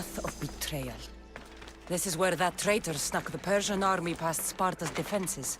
path of betrayal. This is where that traitor snuck the Persian army past Sparta's defenses.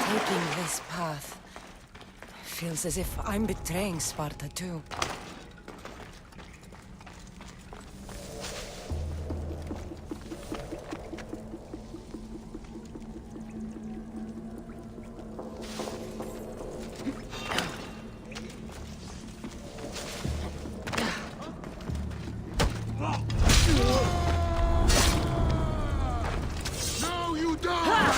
Taking this path feels as if I'm betraying Sparta too. Now you die!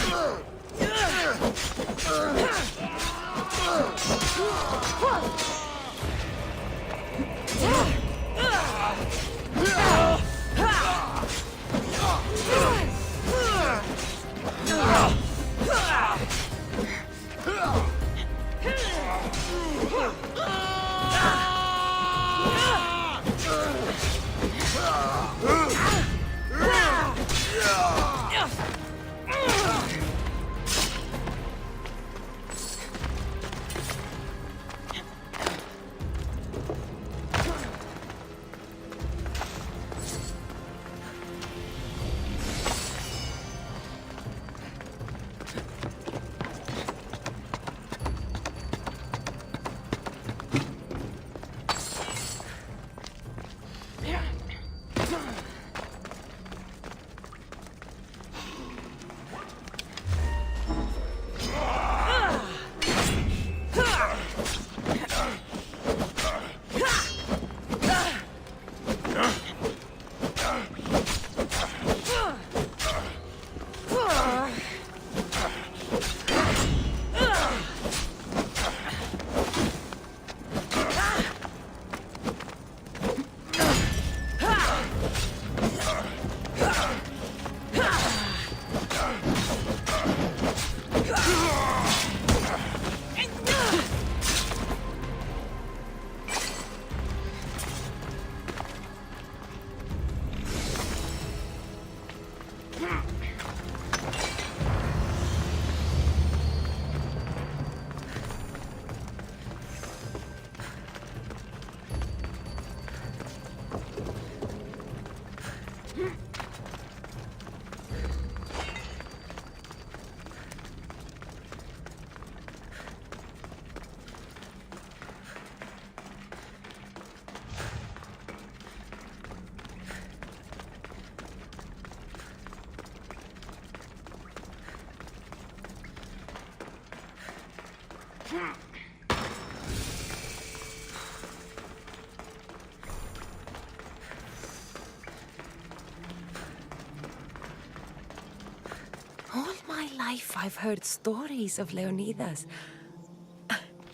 All my life I've heard stories of Leonidas.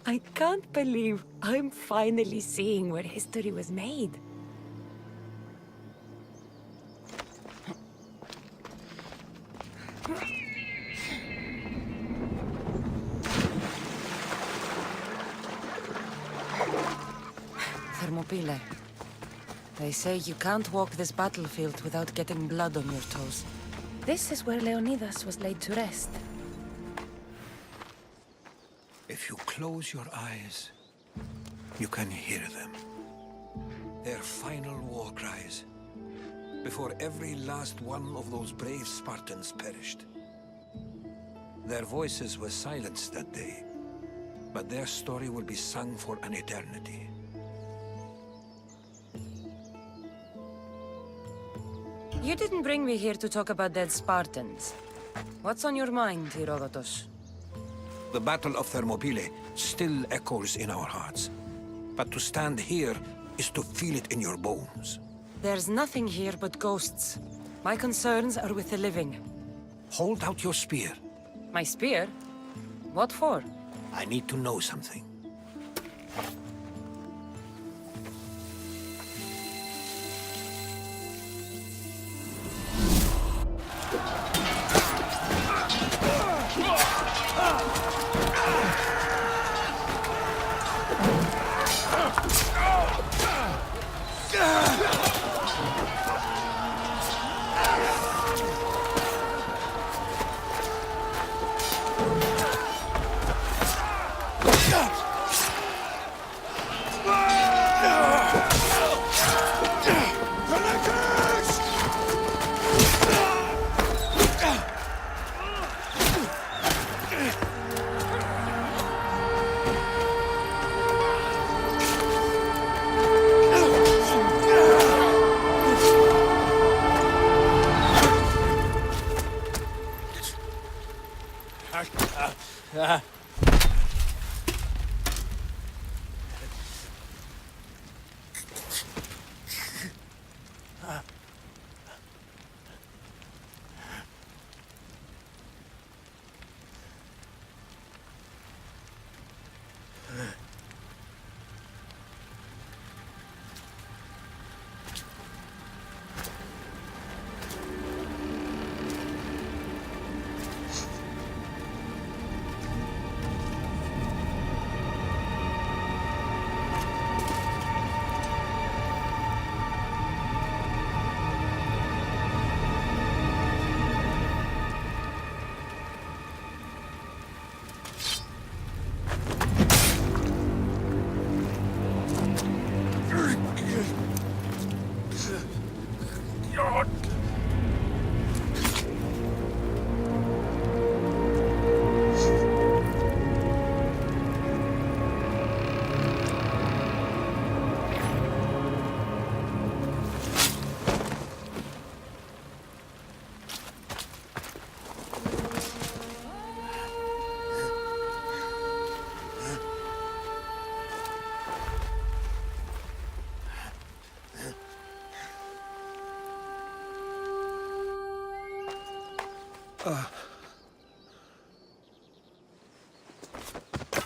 I can't believe I'm finally seeing where history was made. Thermopylae. They say you can't walk this battlefield without getting blood on your toes. This is where Leonidas was laid to rest. If you close your eyes, you can hear them. Their final war cries, before every last one of those brave Spartans perished. Their voices were silenced that day, but their story will be sung for an eternity. You didn't bring me here to talk about dead Spartans. What's on your mind, Herodotus? The Battle of Thermopylae still echoes in our hearts. But to stand here is to feel it in your bones. There's nothing here but ghosts. My concerns are with the living. Hold out your spear. My spear? What for? I need to know something.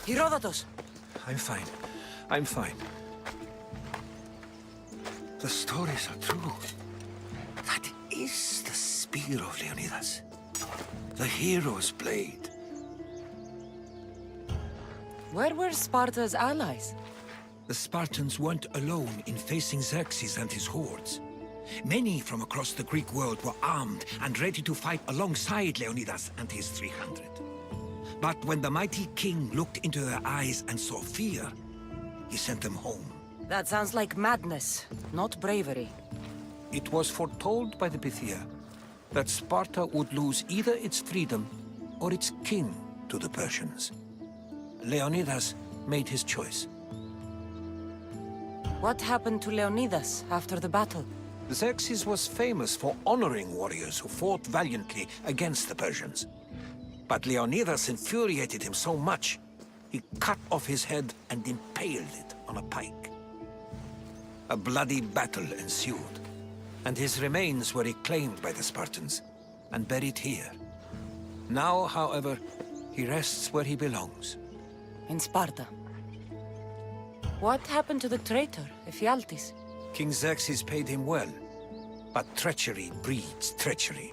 Herodotus! I'm fine. I'm fine. The stories are true. That is the spear of Leonidas. The hero's blade. Where were Sparta's allies? The Spartans weren't alone in facing Xerxes and his hordes. Many from across the Greek world were armed and ready to fight alongside Leonidas and his 300. But when the mighty king looked into their eyes and saw fear, he sent them home. That sounds like madness, not bravery. It was foretold by the Pythia that Sparta would lose either its freedom or its king to the Persians. Leonidas made his choice. What happened to Leonidas after the battle? Xerxes was famous for honoring warriors who fought valiantly against the Persians. But Leonidas infuriated him so much, he cut off his head and impaled it on a pike. A bloody battle ensued, and his remains were reclaimed by the Spartans and buried here. Now, however, he rests where he belongs. In Sparta. What happened to the traitor, Ephialtes? King Xerxes paid him well, but treachery breeds treachery.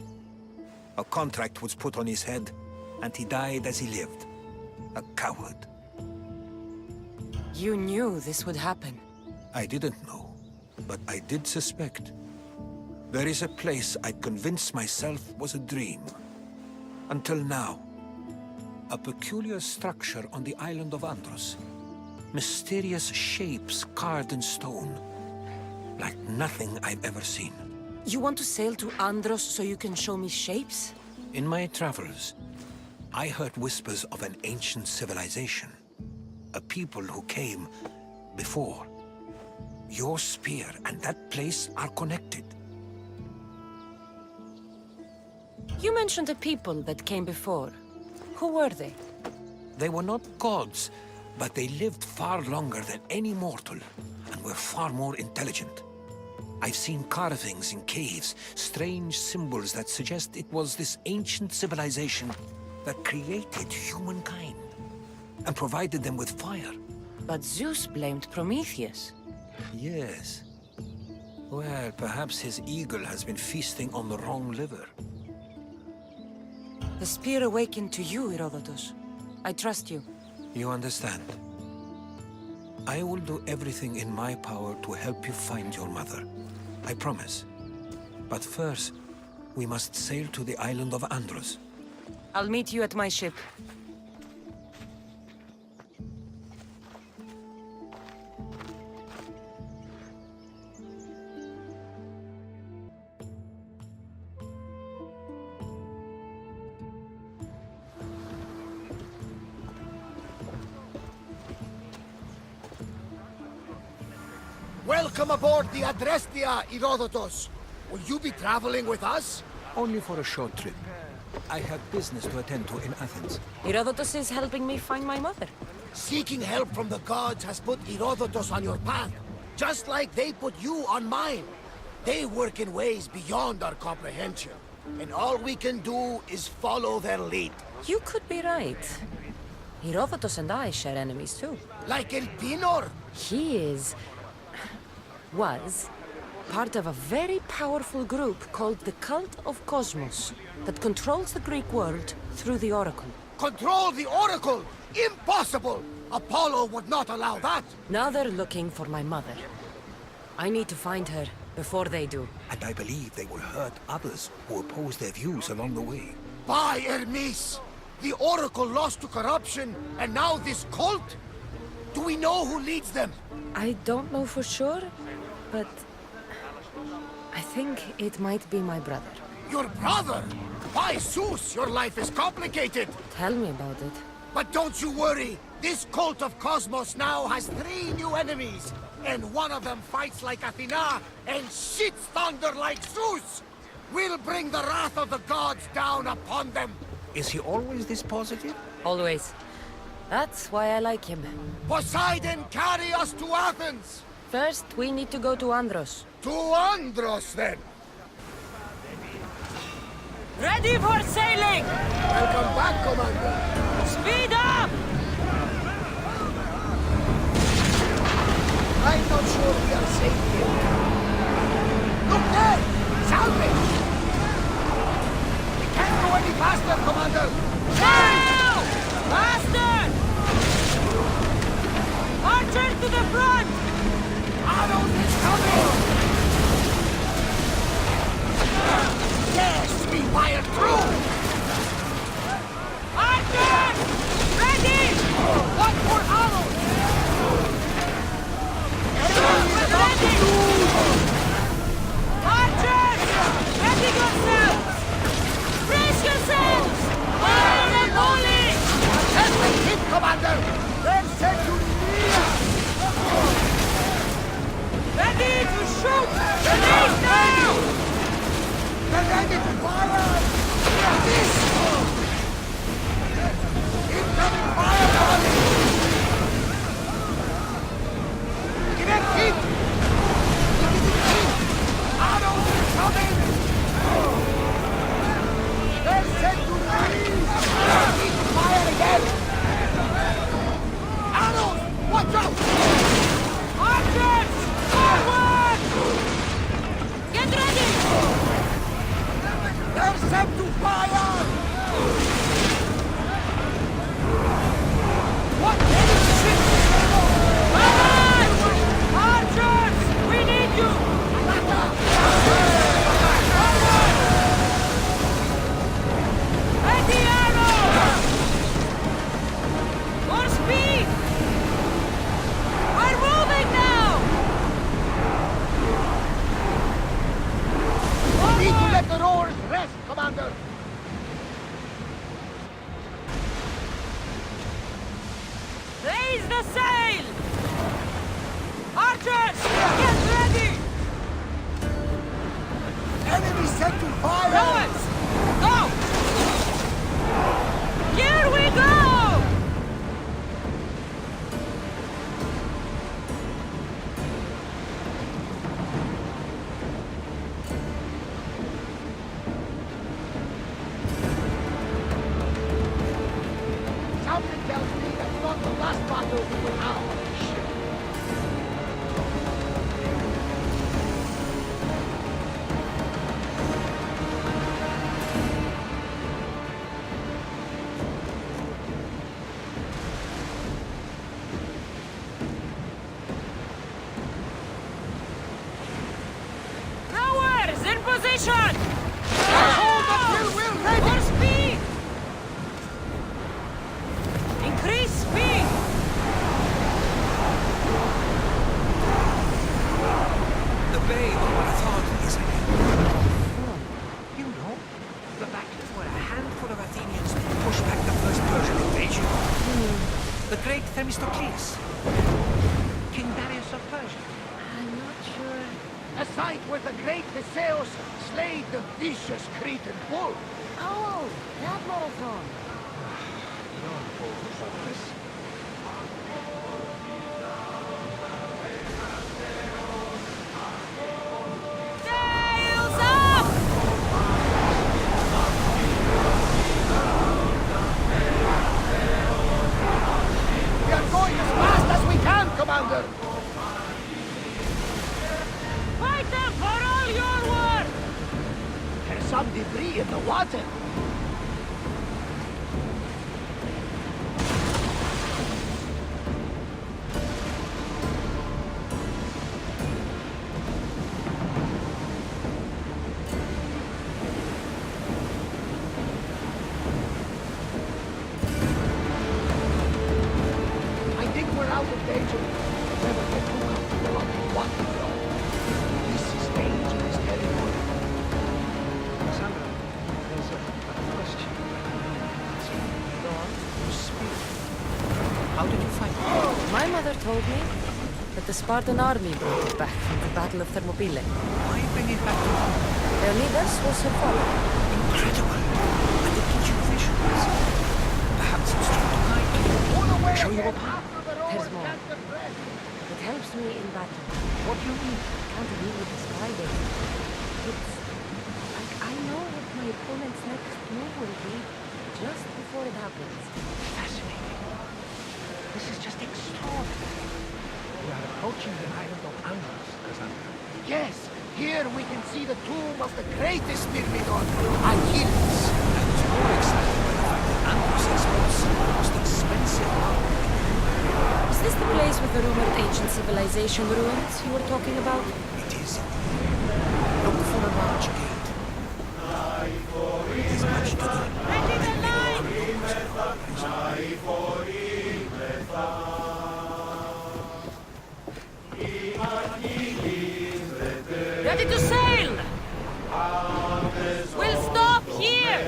A contract was put on his head, and he died as he lived. A coward. You knew this would happen. I didn't know, but I did suspect. There is a place I convinced myself was a dream. Until now. A peculiar structure on the island of Andros. Mysterious shapes carved in stone. Like nothing I've ever seen. You want to sail to Andros so you can show me shapes? In my travels, I heard whispers of an ancient civilization. A people who came before. Your spear and that place are connected. You mentioned a people that came before. Who were they? They were not gods, but they lived far longer than any mortal, and were far more intelligent. I've seen carvings in caves, strange symbols that suggest it was this ancient civilization that created humankind, and provided them with fire. But Zeus blamed Prometheus. Yes. Well, perhaps his eagle has been feasting on the wrong liver. The spear awakened to you, Herodotus. I trust you. You understand. I will do everything in my power to help you find your mother. I promise. But first, we must sail to the island of Andros. I'll meet you at my ship. Welcome aboard the Adrestia, Herodotus. Will you be traveling with us? Only for a short trip. I have business to attend to in Athens. Herodotus is helping me find my mother. Seeking help from the gods has put Herodotus on your path, just like they put you on mine. They work in ways beyond our comprehension, and all we can do is follow their lead. You could be right. Herodotus and I share enemies too. Like Elpinor. He was part of a very powerful group called the Cult of Cosmos that controls the Greek world through the Oracle. Control the Oracle! Impossible! Apollo would not allow that! Now they're looking for my mother. I need to find her before they do. And I believe they will hurt others who oppose their views along the way. By Hermes! The Oracle lost to corruption, and now this cult? Do we know who leads them? I don't know for sure, but I think it might be my brother. Your brother? By Zeus, your life is complicated! Tell me about it. But don't you worry! This cult of Cosmos now has 3 new enemies! And one of them fights like Athena and shits thunder like Zeus! We'll bring the wrath of the gods down upon them! Is he always this positive? Always. That's why I like him. Poseidon, carry us to Athens! First, we need to go to Andros. To Andros, then! Ready for sailing! Welcome back, Commander! Speed up! I'm not sure we are safe here. Look there! Salvage! We can't go any faster, Commander! Now! Faster! Archer to the front! Arnold is coming! Yes, we fire through! Archer! Ready! What for Arnold? Ready! Archers! Ready yourselves! Brace yourselves! Fire and volley! Every hit, Commander! Then set to Ready to shoot! Release now! They're ready to fire! This! Incoming fire volley! Give it heat! Give it heat! Arrows are coming! They're set to release! Need to fire again! Arrows! Watch out! Archers! Forward! Get ready! They're set to fire! What enemy ship is there? Archers! We need you! Ready, arrow! More speed! We're moving now! Need to let the oars rest, Commander! Raise the sail! Archers! Get ready! Enemy set to fire! Rowers! Go! Here we go! Something tells me that's not the last battle we will have on this ship. Rowers in position! Hold the till wheel ready! More speed! Increase speed! The Bay of Marathon is ahead. You know, the Bactrians were a handful of Athenians to push back the first Persian invasion. The great Themistocles. King Darius of Persia. I'm not sure. A site where the great Theseus slayed the vicious Cretan bull. Oh, that marathon. Sails up! We are going as fast as we can, Commander! Fight them for all your worth! There's some debris in the water. I think we're out of danger. Never get too comfortable on the water, though. This is dangerous territory. Sandra, there's a question. Go on. Speak. How did you fight? My mother told me that the Spartan army brought it back from the Battle of Thermopylae. Why bring it back to home? Leonidas was her father. Incredible. And it gives you visuals. Perhaps it's trying to guide you. Show you a path. There's more. It helps me in battle. What do you mean? I can't really describe it. It's like I know what my opponent's next move will be just before it happens. Fascinating. This is just extraordinary. We are approaching the island of Andros, Cassandra. Yes, here we can see the tomb of the greatest Myrmidon, Achilles. And it's more exciting by the fact that Andros exports some of the most expensive marble. Is this the place with the rumored ancient civilization ruins you were talking about? It is indeed. Look for a large gate. There's much to do. Ready the line! Ready to sail! We'll stop here!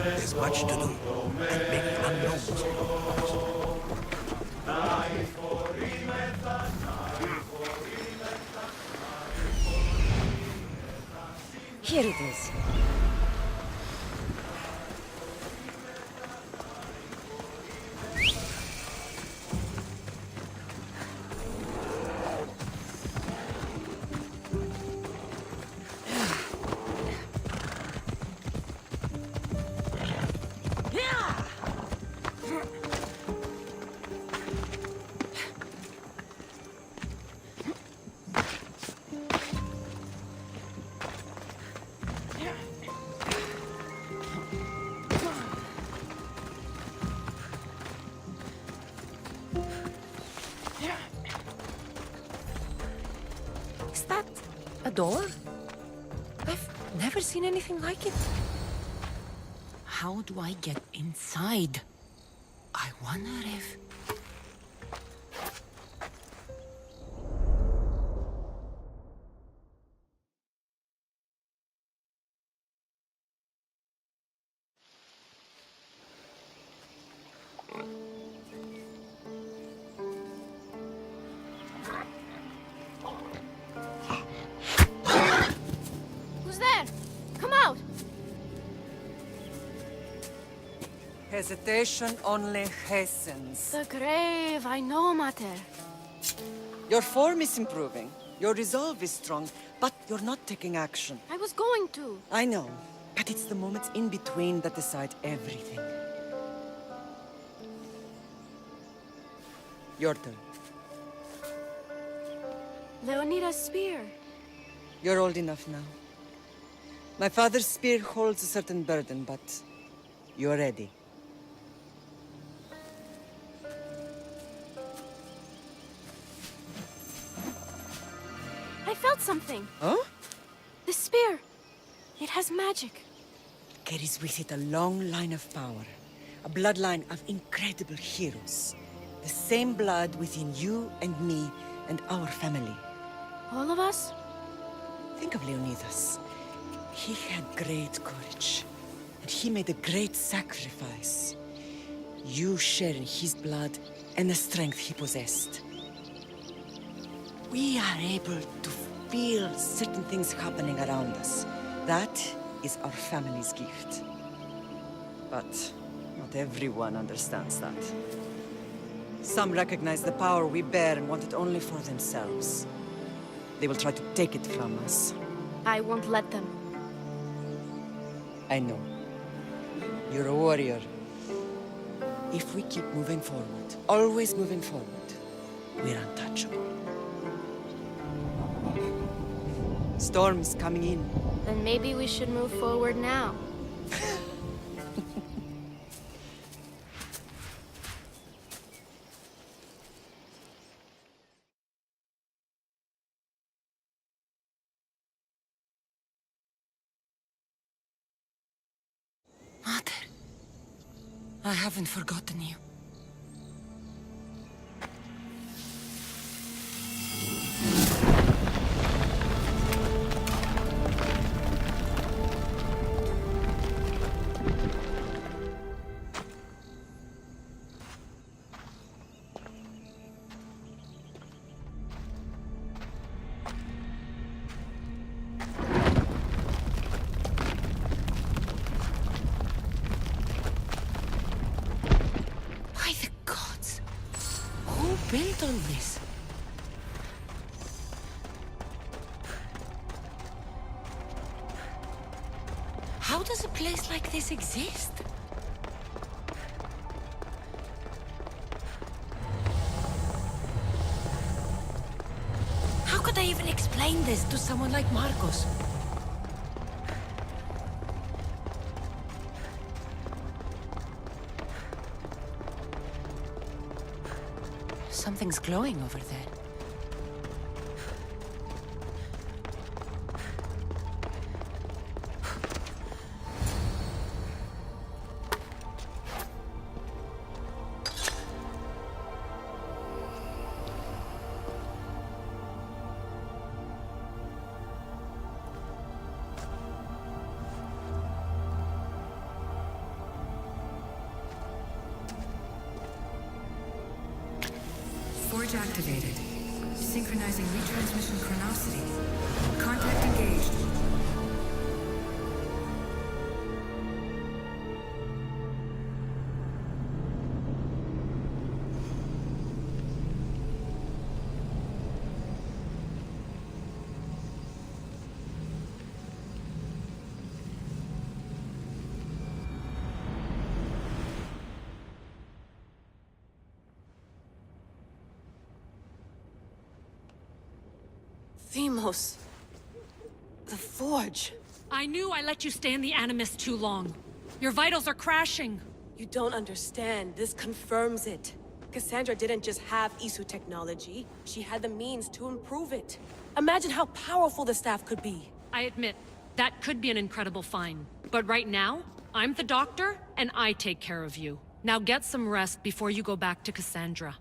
There's much to do, and many unknowns. Here it is. Is that a door? I've never seen anything like it. How do I get inside? I wonder if... Who's there? Come out! Hesitation only hastens. The grave, I know, Mater. Your form is improving. Your resolve is strong, but you're not taking action. I was going to. I know, but it's the moments in between that decide everything. Your turn. Leonida's spear. You're old enough now. My father's spear holds a certain burden, but you're ready. I felt something. Huh? The spear. It has magic. Carries with it a long line of power. A bloodline of incredible heroes. The same blood within you and me and our family. All of us? Think of Leonidas. He had great courage. And he made a great sacrifice. You share in his blood and the strength he possessed. We are able to feel certain things happening around us. That is our family's gift. But not everyone understands that. Some recognize the power we bear and want it only for themselves. They will try to take it from us. I won't let them. I know. You're a warrior. If we keep moving forward, always moving forward, we're untouchable. Storm's coming in. Then maybe we should move forward now. Mother, I haven't forgotten you. By the gods, who built all this? How does a place like this exist? How could I even explain this to someone like Marcos? Something's glowing over there. Forge activated. Synchronizing retransmission chronicity. Contact engaged. Themos. The Forge. I knew I let you stay in the Animus too long. Your vitals are crashing. You don't understand. This confirms it. Cassandra didn't just have Isu technology. She had the means to improve it. Imagine how powerful the staff could be. I admit, that could be an incredible find. But right now, I'm the doctor, and I take care of you. Now get some rest before you go back to Cassandra.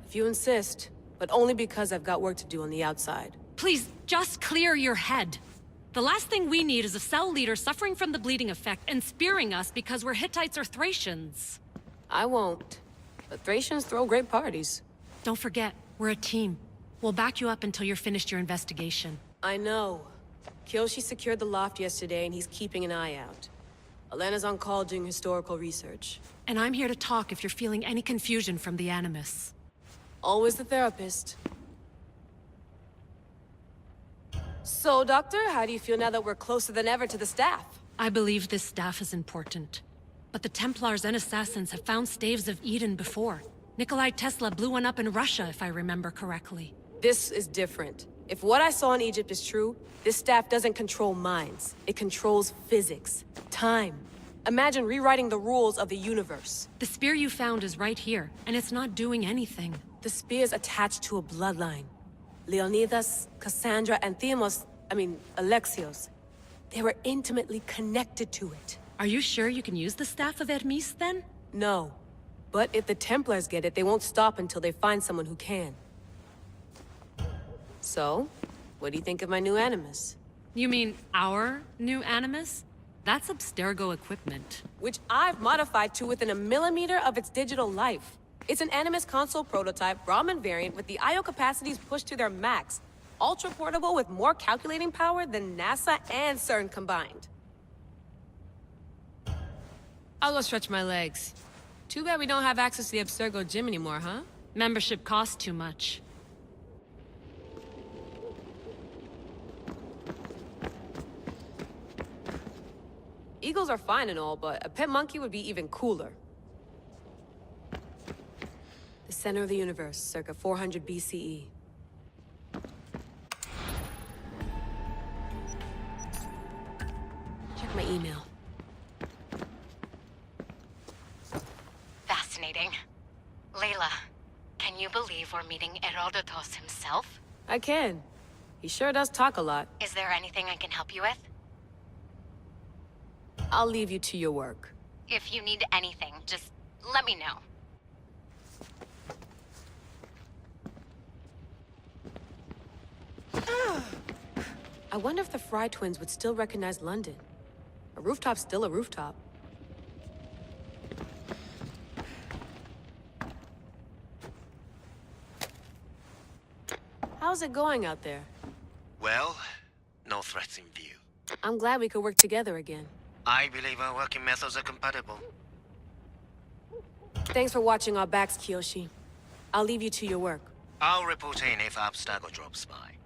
If you insist, but only because I've got work to do on the outside. Please, just clear your head. The last thing we need is a cell leader suffering from the bleeding effect and spearing us because we're Hittites or Thracians. I won't. But Thracians throw great parties. Don't forget, we're a team. We'll back you up until you're finished your investigation. I know. Kyoshi secured the loft yesterday and he's keeping an eye out. Elena's on call doing historical research. And I'm here to talk if you're feeling any confusion from the Animus. Always the therapist. So, Doctor, how do you feel now that we're closer than ever to the staff? I believe this staff is important. But the Templars and Assassins have found staves of Eden before. Nikolai Tesla blew one up in Russia, if I remember correctly. This is different. If what I saw in Egypt is true, this staff doesn't control minds. It controls physics, time. Imagine rewriting the rules of the universe. The spear you found is right here, and it's not doing anything. The spear's attached to a bloodline. Leonidas, Cassandra, and Alexios. They were intimately connected to it. Are you sure you can use the Staff of Hermes, then? No. But if the Templars get it, they won't stop until they find someone who can. So, what do you think of my new Animus? You mean our new Animus? That's Abstergo equipment. Which I've modified to within a millimeter of its digital life. It's an Animus console prototype, Brahmin variant with the I/O capacities pushed to their max. Ultra portable with more calculating power than NASA and CERN combined. I'll go stretch my legs. Too bad we don't have access to the Abstergo gym anymore, huh? Membership costs too much. Eagles are fine and all, but a pet monkey would be even cooler. The center of the universe, circa 400 BCE. Check my email. Fascinating. Layla, can you believe we're meeting Herodotus himself? I can. He sure does talk a lot. Is there anything I can help you with? I'll leave you to your work. If you need anything, just let me know. I wonder if the Fry twins would still recognize London. A rooftop's still a rooftop. How's it going out there? Well, no threats in view. I'm glad we could work together again. I believe our working methods are compatible. Thanks for watching our backs, Kiyoshi. I'll leave you to your work. I'll report in if Abstergo drops by.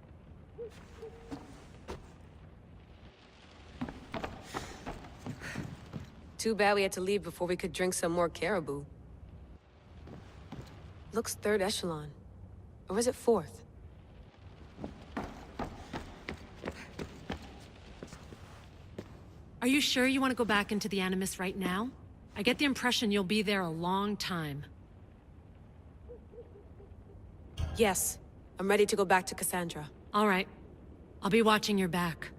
Too bad we had to leave before we could drink some more caribou. Looks third echelon. Or is it fourth? Are you sure you want to go back into the Animus right now? I get the impression you'll be there a long time. Yes. I'm ready to go back to Cassandra. All right. I'll be watching your back.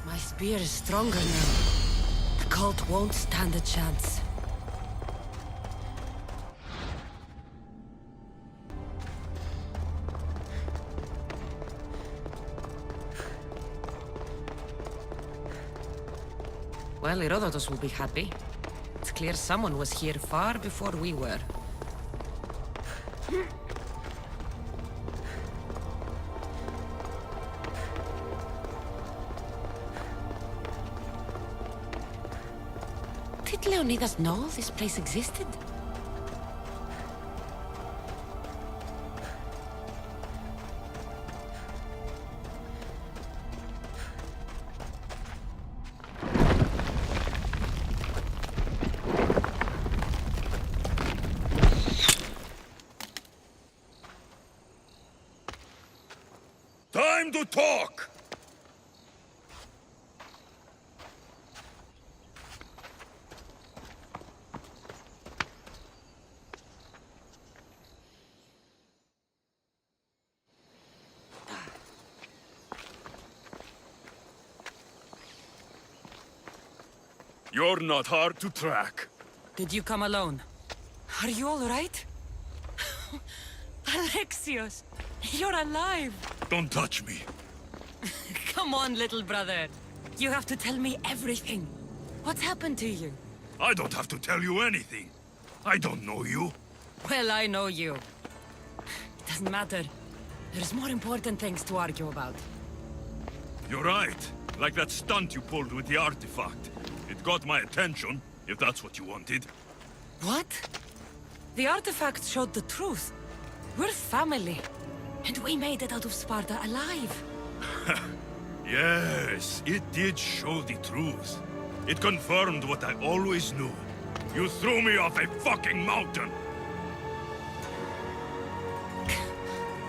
My spear is stronger now. The cult won't stand a chance. Well, Herodotus will be happy. It's clear someone was here far before we were. Did Leonidas know this place existed? Time to talk! You're not hard to track. Did you come alone? Are you all right? Alexios, you're alive! Don't touch me. Come on, little brother. You have to tell me everything. What's happened to you? I don't have to tell you anything. I don't know you. Well, I know you. It doesn't matter. There's more important things to argue about. You're right. Like that stunt you pulled with the artifact. It got my attention, if that's what you wanted. What? The artifact showed the truth. We're family. And we made it out of Sparta alive. Yes, it did show the truth. It confirmed what I always knew. You threw me off a fucking mountain!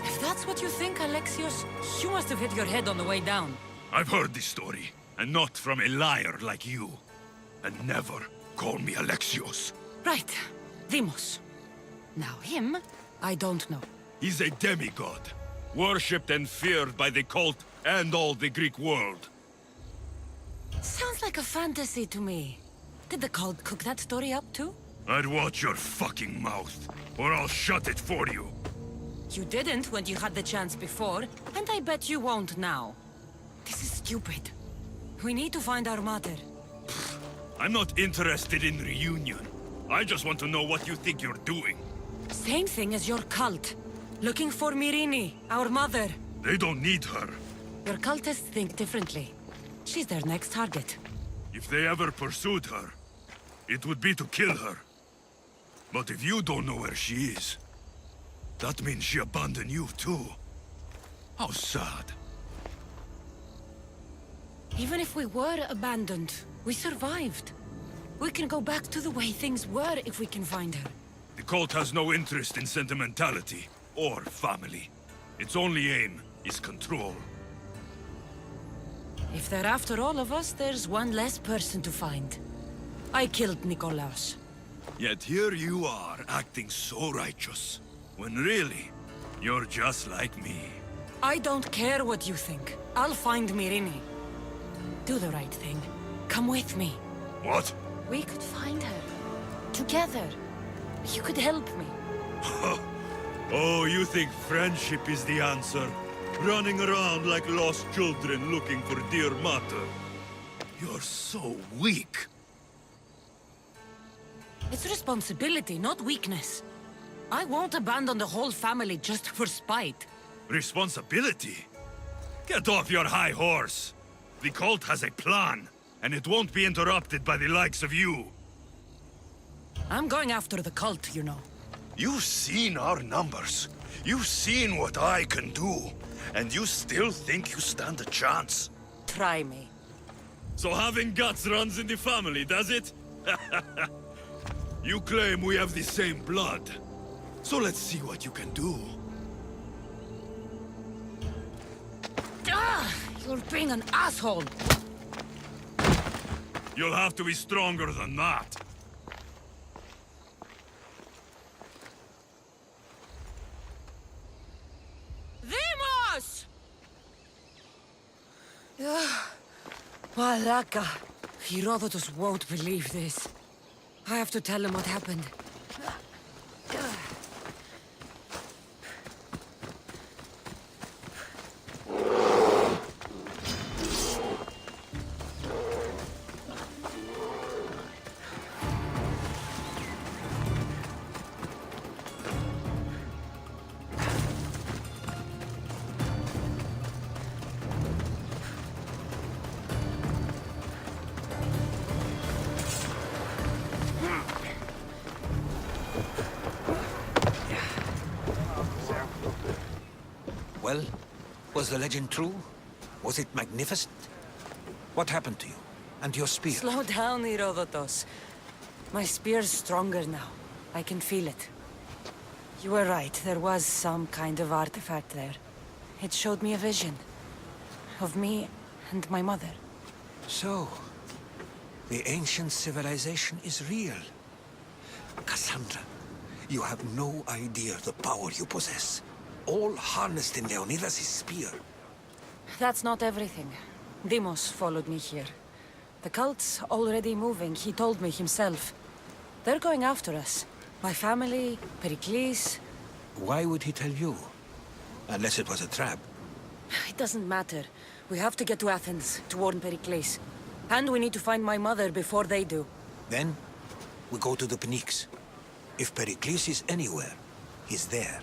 If that's what you think, Alexios, you must have hit your head on the way down. I've heard this story, and not from a liar like you. And never call me Alexios. Right. Demos. Now him, I don't know. He's a demigod, worshipped and feared by the cult and all the Greek world. Sounds like like a fantasy to me. Did the cult cook that story up too? I'd watch your fucking mouth, or I'll shut it for you. You didn't when you had the chance before, and I bet you won't now. This is stupid. We need to find our mother. I'm not interested in reunion. I just want to know what you think you're doing. Same thing as your cult. Looking for Myrini, our mother. They don't need her. Your cultists think differently. She's their next target. If they ever pursued her, it would be to kill her. But if you don't know where she is, that means she abandoned you too. How sad. Even if we were abandoned, we survived. We can go back to the way things were if we can find her. The cult has no interest in sentimentality or family. Its only aim is control. If they're after all of us, there's one less person to find. I killed Nikolaos. Yet here you are, acting so righteous, when really, you're just like me. I don't care what you think. I'll find Myrini. Do the right thing. Come with me. What? We could find her. Together. You could help me. Oh, you think friendship is the answer? Running around like lost children looking for dear mother. You're so weak. It's responsibility, not weakness. I won't abandon the whole family just for spite. Responsibility? Get off your high horse. The cult has a plan, and it won't be interrupted by the likes of you. I'm going after the cult, you know. You've seen our numbers. You've seen what I can do. And you still think you stand a chance? Try me. So having guts runs in the family, does it? You claim we have the same blood. So let's see what you can do. Ah, you're being an asshole. You'll have to be stronger than that. Demos! Malaka. Herodotus won't believe this. I have to tell him what happened. Well, was the legend true? Was it magnificent? What happened to you? And your spear? Slow down, Herodotus. My spear's stronger now. I can feel it. You were right, there was some kind of artifact there. It showed me a vision. Of me and my mother. So, the ancient civilization is real. Cassandra, you have no idea the power you possess. All harnessed in Leonidas' spear. That's not everything. Demos followed me here. The cult's already moving, he told me himself. They're going after us. My family, Pericles. Why would he tell you? Unless it was a trap. It doesn't matter. We have to get to Athens, to warn Pericles. And we need to find my mother before they do. Then, we go to the Pnyx. If Pericles is anywhere, he's there.